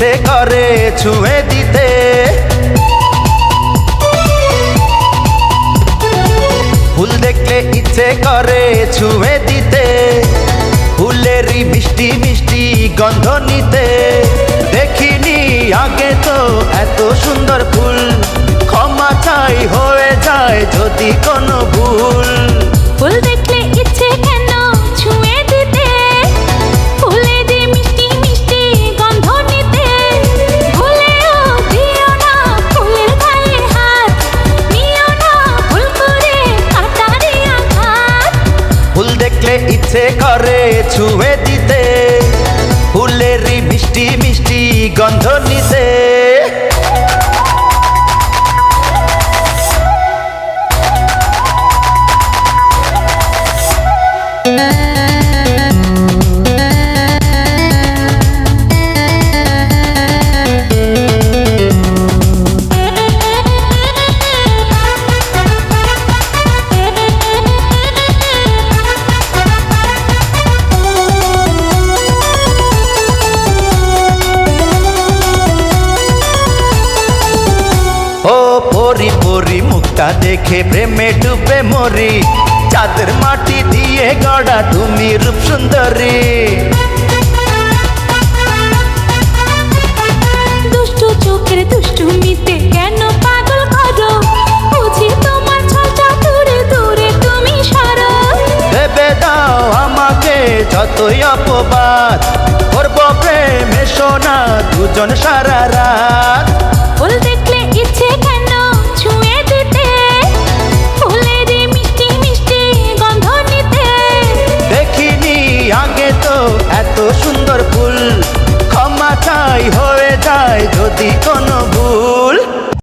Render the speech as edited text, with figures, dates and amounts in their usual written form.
ইচ্ছে করে ছুঁয়ে দিতে। ফুল দেখলে ইচ্ছে করে ছুঁয়ে দিতে, ফুলেরই মিষ্টি মিষ্টি গন্ধ নিতে। দেখিনি আগে তো এত সুন্দর ফুল, ক্ষমা চাই হয়ে যায় যদি কোনো ভুল। ফুল দেখলে ইচ্ছে কেন ছুঁয়ে দিতে, ফুলেরই মিষ্টি মিষ্টি গন্ধ নিতে। ভুলেও দিও না ফুলের গায়ে হাত, নিও না ভুল করে কাটারি আঘাত। ফুল দেখলে ইচ্ছে করে ছুঁয়ে দিতে, ফুলেরই মিষ্টি মিষ্টি গন্ধ নিতে। ও পরি পরি মুখটা দেখে প্রেমে ডুবে মরি, চাঁদের মাটি দিয়ে গড়া তুমি রূপ সুন্দরী। দুষ্টু চোখের দুষ্টুমিতে কেন পাগল করো, বুঝি তোমার ছলটা দূরে দূরে তুমি সরো। ভেবে দাও আমাকে যতই অপবাদ, করবো প্রেমে সোনা দুজন সারা রাত। ফুল দেখলে ইচ্ছে কেন ছুঁয়ে দিতে, ফুলেরই মিষ্টি মিষ্টি গন্ধ নিতে। দেখিনি আগে তো এত সুন্দর ফুল, ক্ষমা চাই হয়ে যায় যদি কোনো ভুল।